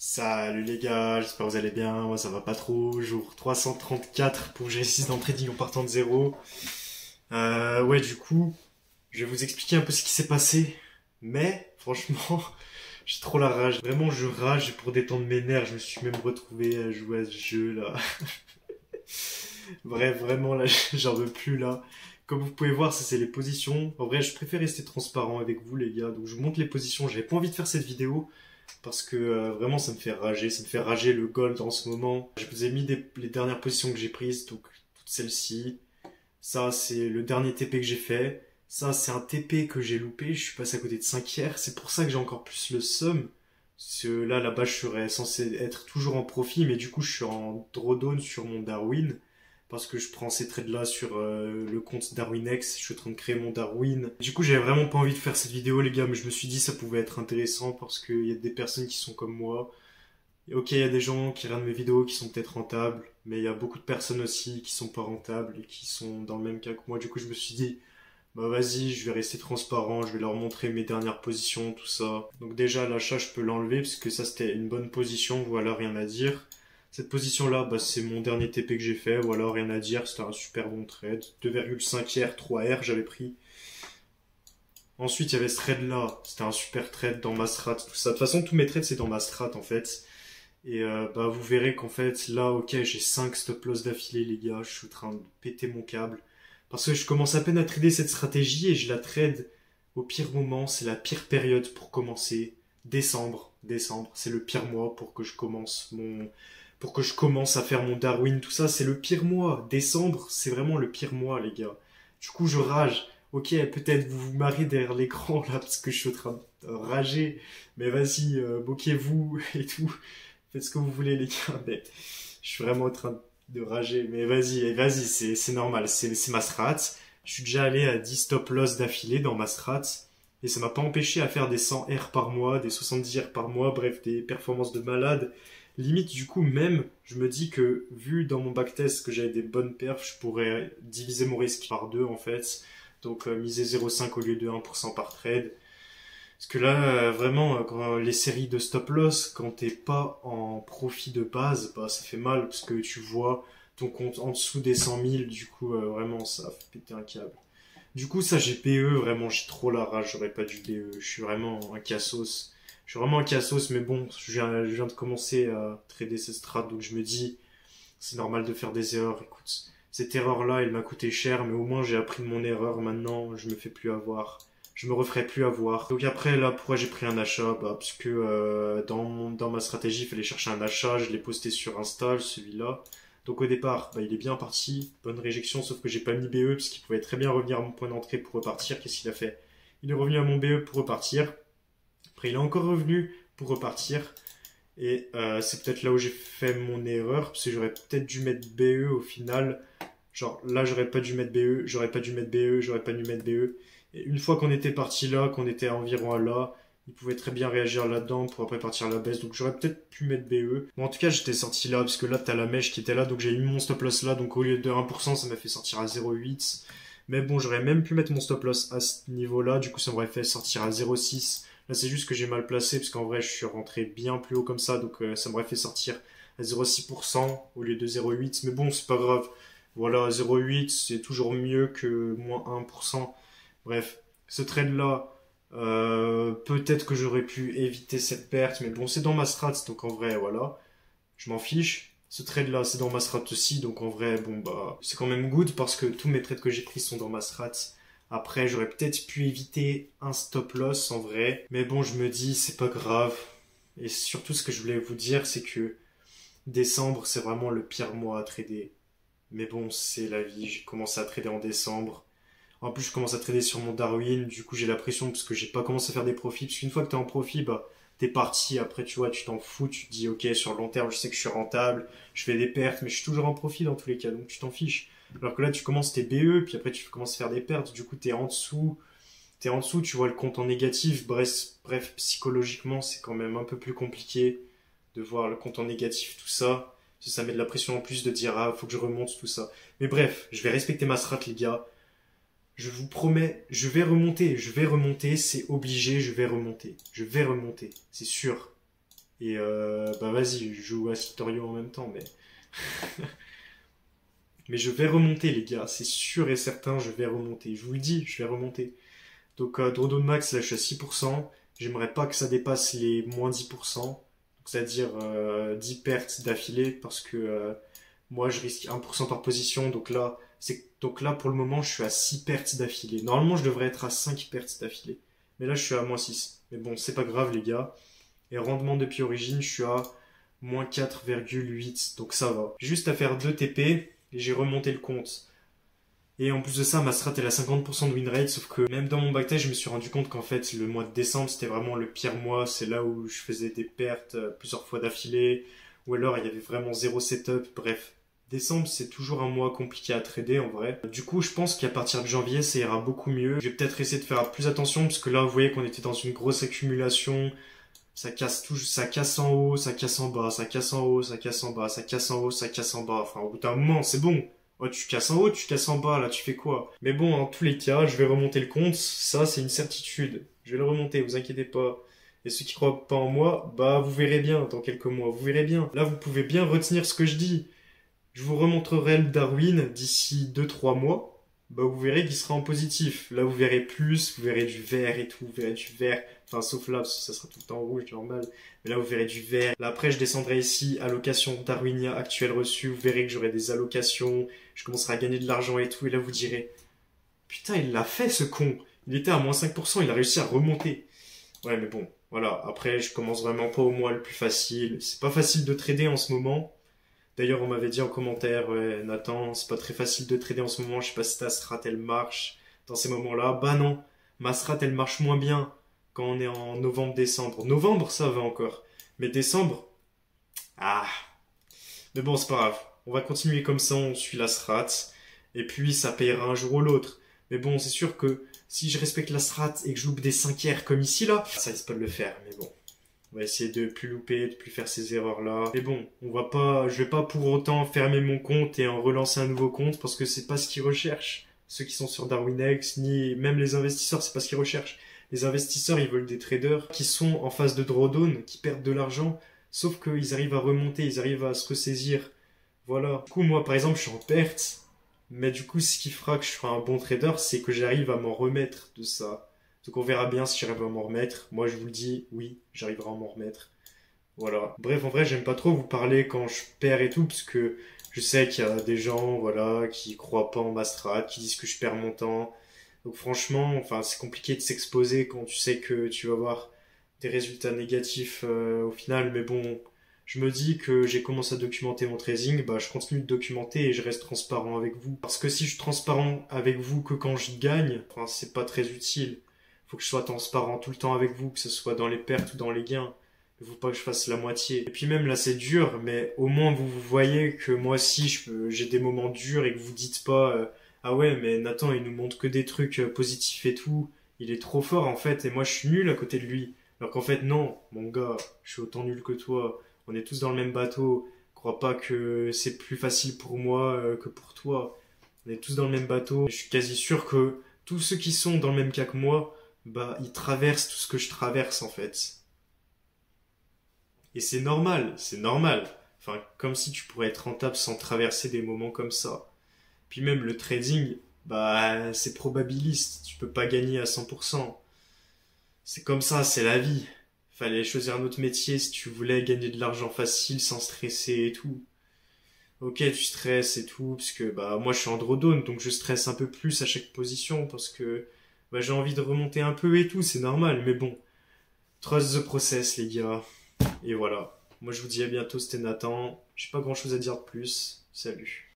Salut les gars, j'espère que vous allez bien, moi ça va pas trop, jour 334 pour G6 dans le trading en partant de zéro. Ouais du coup, je vais vous expliquer un peu ce qui s'est passé, mais franchement, j'ai trop la rage, vraiment je rage pour détendre mes nerfs, je me suis même retrouvé à jouer à ce jeu là. Bref, vraiment là, j'en veux plus là. Comme vous pouvez voir, ça c'est les positions. En vrai, je préfère rester transparent avec vous les gars, donc je vous montre les positions, j'avais pas envie de faire cette vidéo. Parce que vraiment ça me fait rager le gold en ce moment. Je vous ai mis les dernières positions que j'ai prises, donc toutes celles-ci. Ça c'est le dernier TP que j'ai fait. Ça c'est un TP que j'ai loupé, je suis passé à côté de 5 hier. C'est pour ça que j'ai encore plus le seum. Parce que là-bas je serais censé être toujours en profit, mais du coup je suis en drawdown sur mon Darwin. Parce que je prends ces trades-là sur le compte DarwinX, je suis en train de créer mon Darwin. Du coup, j'avais vraiment pas envie de faire cette vidéo, les gars, mais je me suis dit que ça pouvait être intéressant parce qu'il y a des personnes qui sont comme moi. Et ok, il y a des gens qui regardent mes vidéos qui sont peut-être rentables, mais il y a beaucoup de personnes aussi qui sont pas rentables et qui sont dans le même cas que moi. Du coup, je me suis dit, bah vas-y, je vais rester transparent, je vais leur montrer mes dernières positions, tout ça. Donc déjà, l'achat, je peux l'enlever parce que ça, c'était une bonne position, voilà, rien à dire. Cette position-là, bah, c'est mon dernier TP que j'ai fait, voilà, rien à dire, c'était un super bon trade. 2,5 R, 3 R, j'avais pris. Ensuite, il y avait ce trade-là, c'était un super trade dans ma strat, tout ça. De toute façon, tous mes trades, c'est dans ma strat, en fait. Et bah, vous verrez qu'en fait, là, ok, j'ai 5 stop loss d'affilée, les gars, je suis en train de péter mon câble. Parce que je commence à peine à trader cette stratégie et je la trade au pire moment, c'est la pire période pour commencer. Décembre, c'est le pire mois pour que je commence à faire mon Darwin, tout ça, c'est le pire mois. Décembre, c'est vraiment le pire mois, les gars. Du coup, je rage. Ok, peut-être vous vous marrez derrière l'écran là parce que je suis en train de rager, mais vas-y, moquez-vous et tout. Faites ce que vous voulez, les gars. Mais je suis vraiment en train de rager. Mais vas-y, c'est normal. C'est ma strat. Je suis déjà allé à 10 stop loss d'affilée dans ma strat. Et ça m'a pas empêché à faire des 100 R par mois, des 70 R par mois, bref, des performances de malade. Limite, du coup, même, je me dis que, vu dans mon backtest que j'avais des bonnes perfs, je pourrais diviser mon risque par deux, en fait. Donc, miser 0,5 au lieu de 1% par trade. Parce que là, vraiment, quand les séries de stop loss, quand t'es pas en profit de base, bah, ça fait mal, parce que tu vois ton compte en dessous des 100 000, du coup, vraiment, ça fait péter un câble. Du coup, ça, j'ai BE, vraiment, j'ai trop la rage, j'aurais pas dû BE. Je suis vraiment un cassos. Je suis vraiment un cassos, mais bon, je viens de commencer à trader cette strat, donc je me dis, c'est normal de faire des erreurs. Écoute, cette erreur-là, elle m'a coûté cher, mais au moins j'ai appris de mon erreur. Maintenant, je me fais plus avoir. Je me referai plus avoir. Donc après, là, pourquoi j'ai pris un achat? Bah, parce que dans ma stratégie, il fallait chercher un achat. Je l'ai posté sur Insta, celui-là. Donc au départ, bah, il est bien parti. Bonne réjection, sauf que j'ai pas mis BE, parce qu'il pouvait très bien revenir à mon point d'entrée pour repartir. Qu'est-ce qu'il a fait? Il est revenu à mon BE pour repartir. Après, il est encore revenu pour repartir. Et c'est peut-être là où j'ai fait mon erreur, parce que j'aurais peut-être dû mettre BE au final. Genre là, j'aurais pas dû mettre BE, j'aurais pas dû mettre BE, j'aurais pas dû mettre BE. Et une fois qu'on était parti là, qu'on était environ à là, il pouvait très bien réagir là-dedans pour après partir à la baisse. Donc j'aurais peut-être pu mettre BE. Bon, en tout cas, j'étais sorti là, parce que là, t'as la mèche qui était là, donc j'ai mis mon stop loss là. Donc au lieu de 1%, ça m'a fait sortir à 0,8. Mais bon, j'aurais même pu mettre mon stop loss à ce niveau-là. Du coup, ça m'aurait fait sortir à 0,6. Là, c'est juste que j'ai mal placé, parce qu'en vrai, je suis rentré bien plus haut comme ça. Donc ça m'aurait fait sortir à 0,6% au lieu de 0,8. Mais bon, c'est pas grave. Voilà, 0,8, c'est toujours mieux que moins 1%. Bref, ce trade-là, peut-être que j'aurais pu éviter cette perte, mais bon, c'est dans ma strat, donc en vrai, voilà, je m'en fiche. Ce trade-là, c'est dans ma strat aussi, donc en vrai, bon, bah, c'est quand même good parce que tous mes trades que j'ai pris sont dans ma strat. Après, j'aurais peut-être pu éviter un stop loss en vrai, mais bon, je me dis, c'est pas grave. Et surtout, ce que je voulais vous dire, c'est que décembre, c'est vraiment le pire mois à trader. Mais bon, c'est la vie, j'ai commencé à trader en décembre. En plus, je commence à trader sur mon Darwin, du coup j'ai la pression parce que j'ai pas commencé à faire des profits. Parce qu'une fois que t'es en profit, bah t'es parti. Après, tu vois, tu t'en fous, tu te dis ok, sur le long terme, je sais que je suis rentable, je fais des pertes, mais je suis toujours en profit dans tous les cas, donc tu t'en fiches. Alors que là, tu commences tes BE, puis après tu commences à faire des pertes, du coup t'es en dessous, tu vois le compte en négatif. Bref, psychologiquement, c'est quand même un peu plus compliqué de voir le compte en négatif, tout ça. Ça met de la pression en plus de dire ah, faut que je remonte, tout ça. Mais bref, je vais respecter ma strat, les gars. Je vous promets, je vais remonter, c'est obligé, je vais remonter, c'est sûr. Et bah vas-y, je joue à Sitorio en même temps, mais... mais je vais remonter, les gars, c'est sûr et certain, je vais remonter. Je vous le dis, je vais remonter. Donc, Drawdown Max, là, je suis à 6%. J'aimerais pas que ça dépasse les moins 10%. Donc, c'est-à-dire 10 pertes d'affilée, parce que moi, je risque 1% par position. Donc là, pour le moment, je suis à 6 pertes d'affilée. Normalement, je devrais être à 5 pertes d'affilée. Mais là, je suis à moins 6. Mais bon, c'est pas grave, les gars. Et rendement depuis origine, je suis à moins 4,8. Donc ça va. Juste à faire 2 TP et j'ai remonté le compte. Et en plus de ça, ma strat elle a 50% de win rate, sauf que même dans mon backtest, je me suis rendu compte qu'en fait, le mois de décembre, c'était vraiment le pire mois. C'est là où je faisais des pertes plusieurs fois d'affilée, ou alors il y avait vraiment zéro setup. Bref, décembre, c'est toujours un mois compliqué à trader en vrai. Du coup, je pense qu'à partir de janvier, ça ira beaucoup mieux. Je vais peut-être essayer de faire plus attention, parce que là, vous voyez qu'on était dans une grosse accumulation. Ça casse tout, ça casse en haut, ça casse en bas, ça casse en haut, ça casse en bas, ça casse en haut, ça casse en bas. Enfin, au bout d'un moment, c'est bon. Oh, tu casses en haut, tu casses en bas, là, tu fais quoi? Mais bon, en tous les cas, je vais remonter le compte. Ça, c'est une certitude. Je vais le remonter, vous inquiétez pas. Et ceux qui croient pas en moi, bah, vous verrez bien dans quelques mois. Vous verrez bien. Là, vous pouvez bien retenir ce que je dis. Je vous remontrerai le Darwin d'ici 2-3 mois. Bah, vous verrez qu'il sera en positif. Là, vous verrez plus, vous verrez du vert et tout, vous verrez du vert. Enfin, sauf là, parce que ça sera tout le temps rouge, normal. Mais là, vous verrez du vert. Là, après, je descendrai ici, allocation Darwinia actuelle reçue. Vous verrez que j'aurai des allocations. Je commencerai à gagner de l'argent et tout. Et là, vous direz, putain, il l'a fait, ce con. Il était à moins 5%, il a réussi à remonter. Ouais, mais bon, voilà. Après, je commence vraiment pas au mois le plus facile. C'est pas facile de trader en ce moment. D'ailleurs, on m'avait dit en commentaire, ouais, Nathan, c'est pas très facile de trader en ce moment, je sais pas si ta strat elle marche dans ces moments-là. Bah non, ma strat elle marche moins bien quand on est en novembre-décembre. Novembre, ça va encore. Mais décembre, ah. Mais bon, c'est pas grave. On va continuer comme ça, on suit la strat. Et puis, ça payera un jour ou l'autre. Mais bon, c'est sûr que si je respecte la strat et que je loupe des 5 comme ici, là, ça risque pas de le faire, mais bon. On va essayer de plus louper, de plus faire ces erreurs-là. Mais bon, je vais pas pour autant fermer mon compte et en relancer un nouveau compte parce que c'est pas ce qu'ils recherchent. Ceux qui sont sur DarwinX, ni même les investisseurs, c'est pas ce qu'ils recherchent. Les investisseurs, ils veulent des traders qui sont en phase de drawdown, qui perdent de l'argent, sauf qu'ils arrivent à remonter, ils arrivent à se ressaisir. Voilà. Du coup, moi, par exemple, je suis en perte. Mais du coup, ce qui fera que je serai un bon trader, c'est que j'arrive à m'en remettre de ça. Donc on verra bien si j'arrive à m'en remettre. Moi je vous le dis, oui, j'arriverai à m'en remettre. Voilà. Bref, en vrai, j'aime pas trop vous parler quand je perds et tout, parce que je sais qu'il y a des gens, voilà, qui croient pas en ma strat, qui disent que je perds mon temps. Donc franchement, enfin, c'est compliqué de s'exposer quand tu sais que tu vas avoir des résultats négatifs au final. Mais bon, je me dis que j'ai commencé à documenter mon trading, bah je continue de documenter et je reste transparent avec vous. Parce que si je suis transparent avec vous que quand je gagne, enfin, c'est pas très utile. Faut que je sois transparent tout le temps avec vous, que ce soit dans les pertes ou dans les gains. Il faut pas que je fasse la moitié. Et puis même là c'est dur, mais au moins vous voyez que moi aussi j'ai des moments durs et que vous dites pas ah ouais mais Nathan il nous montre que des trucs positifs et tout. Il est trop fort en fait et moi je suis nul à côté de lui. Alors qu'en fait non, mon gars, je suis autant nul que toi. On est tous dans le même bateau. Crois pas que c'est plus facile pour moi que pour toi. On est tous dans le même bateau. Je suis quasi sûr que tous ceux qui sont dans le même cas que moi, bah, ils traversent tout ce que je traverse en fait. Et c'est normal, c'est normal. Enfin, comme si tu pourrais être rentable sans traverser des moments comme ça. Puis même le trading, bah, c'est probabiliste. Tu peux pas gagner à 100%. C'est comme ça, c'est la vie. Fallait choisir un autre métier si tu voulais gagner de l'argent facile sans stresser et tout. Ok, tu stresses et tout, parce que bah moi je suis en drawdown, donc je stresse un peu plus à chaque position parce que bah, j'ai envie de remonter un peu et tout, c'est normal, mais bon. Trust the process, les gars. Et voilà. Moi, je vous dis à bientôt, c'était Nathan. J'ai pas grand chose à dire de plus. Salut.